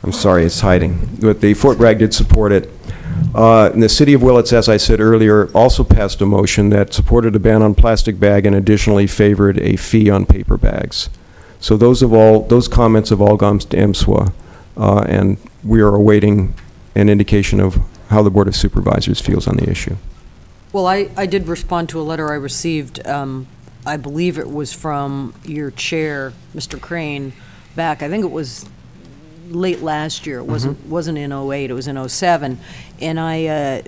I'm sorry, it's hiding. But the Fort Bragg did support it. And the City of Willits, as I said earlier, also passed a motion that supported a ban on plastic bag and additionally favored a fee on paper bags. So those comments have all gone to MSWA, and we are awaiting an indication of how the Board of Supervisors feels on the issue. Well, I did respond to a letter I received, I believe it was from your chair, Mr. Crane, back, I think it was late last year. It wasn't in '08, it was in '07. And I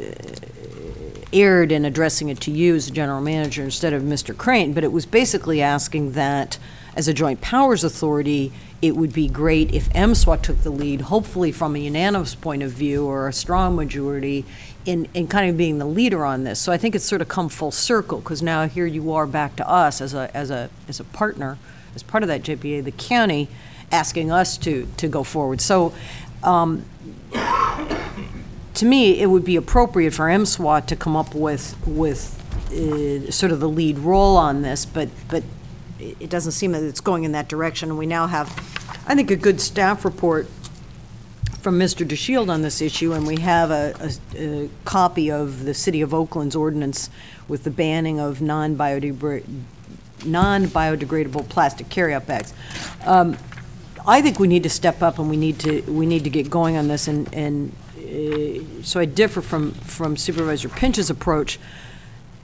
erred in addressing it to you as a general manager instead of Mr. Crane, but it was basically asking that as a joint powers authority, it would be great if MSWA took the lead, hopefully from a unanimous point of view or a strong majority, in kind of being the leader on this. So I think it's sort of come full circle, because now here you are back to us as a partner, as part of that JPA, the county, asking us to go forward. So to me, it would be appropriate for MSWA to come up with sort of the lead role on this, but it doesn't seem that it's going in that direction. And we now have, I think, a good staff report from Mr. DeShield on this issue, and we have a copy of the City of Oakland's ordinance with the banning of non-biodegradable plastic carryout bags. I think we need to step up, and we need to get going on this. And so I differ from Supervisor Pinch's approach.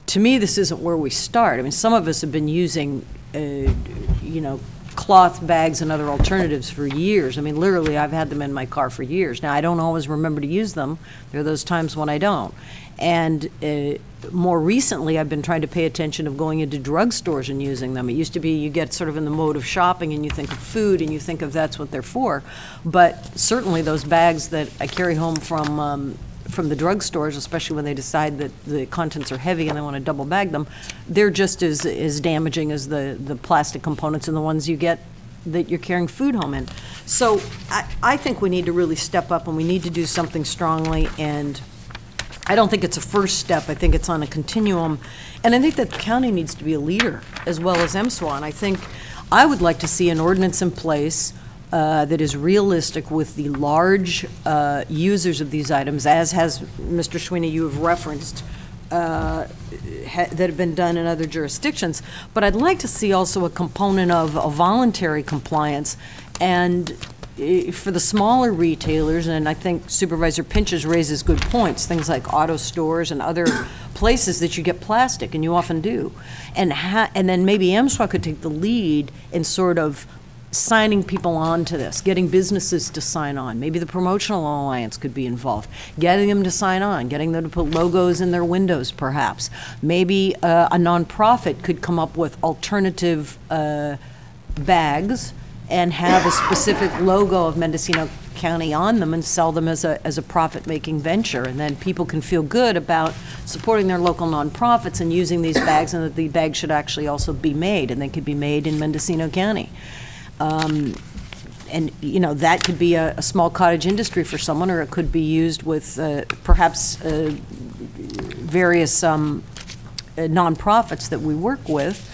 To me, this isn't where we start. I mean, some of us have been using, cloth bags and other alternatives for years. I mean, literally, I've had them in my car for years. Now, I don't always remember to use them. There are those times when I don't. And more recently, I've been trying to pay attention of going into drugstores and using them. It used to be you get sort of in the mode of shopping and you think of food and you think of that's what they're for. But certainly those bags that I carry home from the drugstores, especially when they decide that the contents are heavy and they want to double bag them, they're just as damaging as the plastic components and the ones you get that you're carrying food home in. So I think we need to really step up, and we need to do something strongly. And I don't think it's a first step. I think it's on a continuum. And I think that the county needs to be a leader as well as MSWA. And I think I would like to see an ordinance in place that is realistic with the large users of these items, as has, Mr. Sweeney, you have referenced, that have been done in other jurisdictions. But I'd like to see also a component of a voluntary compliance, and for the smaller retailers, and I think Supervisor Pinches raises good points, things like auto stores and other places that you get plastic, and you often do. And then maybe MSWA could take the lead in sort of signing people on to this, getting businesses to sign on. Maybe the Promotional Alliance could be involved, getting them to sign on, getting them to put logos in their windows, perhaps. Maybe a nonprofit could come up with alternative bags and have a specific logo of Mendocino County on them and sell them as a profit-making venture. And then people can feel good about supporting their local nonprofits and using these bags, and that the bags should actually also be made, and they could be made in Mendocino County. And that could be a small cottage industry for someone, or it could be used with perhaps various nonprofits that we work with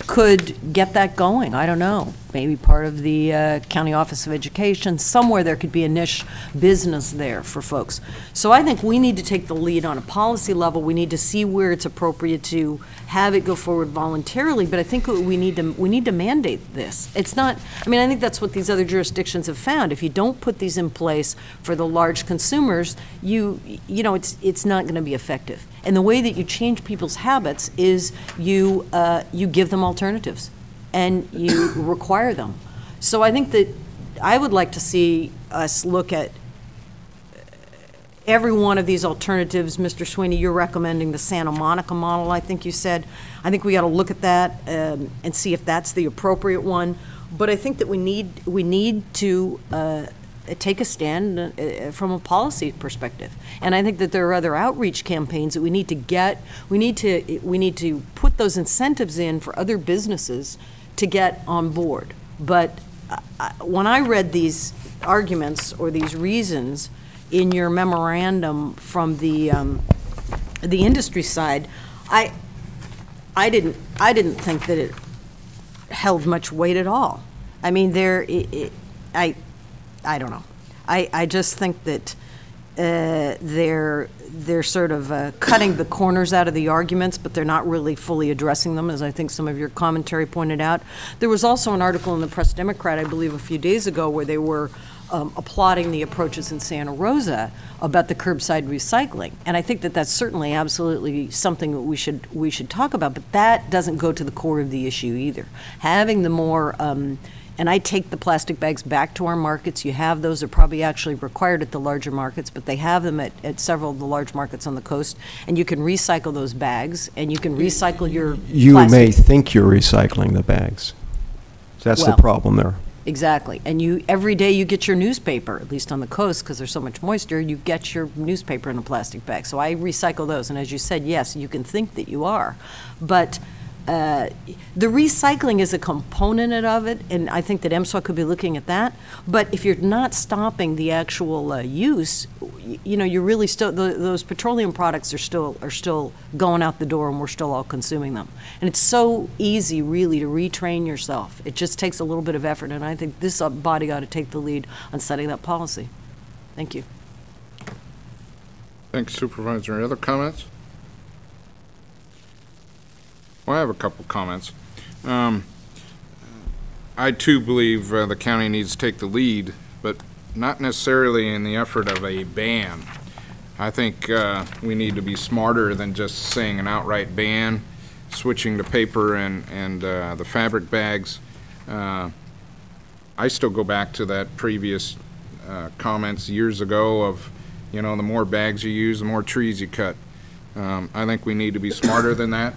could get that going. I don't know. Maybe part of the County Office of Education, somewhere there could be a niche business there for folks. So I think we need to take the lead on a policy level. We need to see where it's appropriate to have it go forward voluntarily, but I think we need to mandate this. It's not, I mean, I think that's what these other jurisdictions have found. If you don't put these in place for the large consumers, it's not going to be effective. And the way that you change people's habits is you give them alternatives and you require them. So I think that I would like to see us look at every one of these alternatives. Mr. Sweeney, you're recommending the Santa Monica model, I think you said. I think we got to look at that and see if that's the appropriate one. But I think that we need to take a stand from a policy perspective. And I think that there are other outreach campaigns that we need to get. We need to put those incentives in for other businesses to get on board. But when I read these arguments or these reasons in your memorandum from the industry side, I didn't think that it held much weight at all. I mean, I don't know. I just think that they're sort of cutting the corners out of the arguments, but they're not really fully addressing them, as I think some of your commentary pointed out. There was also an article in the Press Democrat, I believe, a few days ago, where they were applauding the approaches in Santa Rosa about the curbside recycling, and I think that that's certainly absolutely something that we should talk about. But that doesn't go to the core of the issue either. Having the more and I take the plastic bags back to our markets. You have those. They're probably actually required at the larger markets, but they have them at several of the large markets on the coast. And you can recycle those bags, and you can recycle your You plastic. may think you're recycling the bags. That's Well, the problem there. Exactly. And every day you get your newspaper, at least on the coast, because there's so much moisture, you get your newspaper in a plastic bag. So I recycle those. And as you said, yes, you can think that you are. But the recycling is a component of it, and I think that MSWA could be looking at that. But if you're not stopping the actual use, you're really still, those petroleum products are still going out the door, and we're still all consuming them. And it's so easy, really, to retrain yourself. It just takes a little bit of effort, and I think this body ought to take the lead on setting that policy. Thank you. Thanks, Supervisor. Any other comments? Well, I have a couple comments. I too believe the county needs to take the lead, but not necessarily in the effort of a ban. I think we need to be smarter than just saying an outright ban, switching to paper and the fabric bags. I still go back to that previous comments years ago of, the more bags you use, the more trees you cut. I think we need to be smarter than that.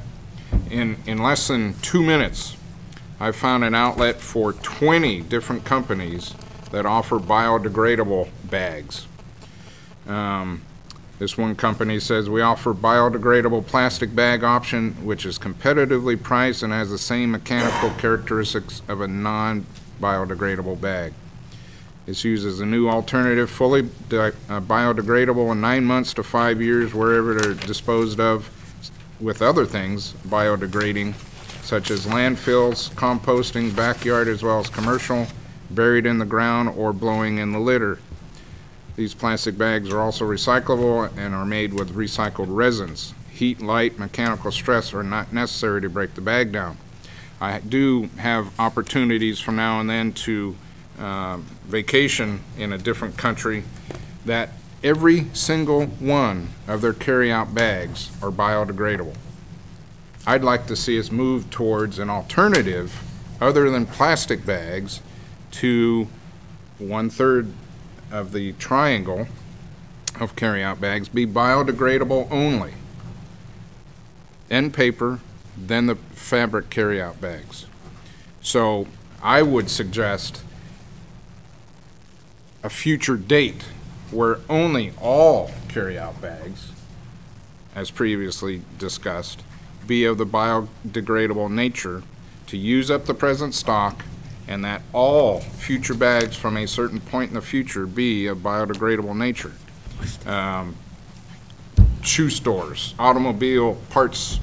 In less than 2 minutes, I found an outlet for 20 different companies that offer biodegradable bags. This one company says, we offer biodegradable plastic bag option, which is competitively priced and has the same mechanical characteristics of a non-biodegradable bag. This uses a new alternative, fully biodegradable in 9 months to 5 years, wherever they're disposed of, with other things biodegrading, such as landfills, composting, backyard, as well as commercial, buried in the ground, or blowing in the litter. These plastic bags are also recyclable and are made with recycled resins. Heat, light, mechanical stress are not necessary to break the bag down. I do have opportunities from now and then to vacation in a different country that every single one of their carry-out bags are biodegradable. I'd like to see us move towards an alternative other than plastic bags to 1/3 of the triangle of carry-out bags be biodegradable only. Then paper, then the fabric carry-out bags. So I would suggest a future date where only all carry-out bags, as previously discussed, be of the biodegradable nature, to use up the present stock, and that all future bags from a certain point in the future be of biodegradable nature. Shoe stores, automobile parts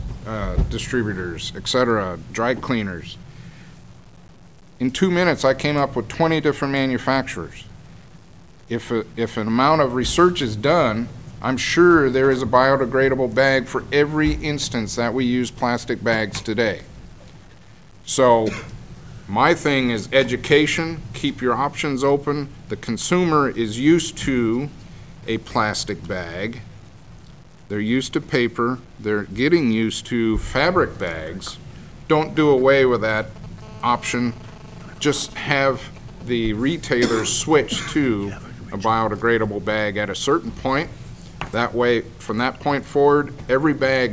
distributors, etc., dry cleaners. In 2 minutes, I came up with 20 different manufacturers. If an amount of research is done, I'm sure there is a biodegradable bag for every instance that we use plastic bags today. So my thing is education, keep your options open. The consumer is used to a plastic bag. They're used to paper. They're getting used to fabric bags. Don't do away with that option. Just have the retailers switch to a biodegradable bag at a certain point. That way, from that point forward, every bag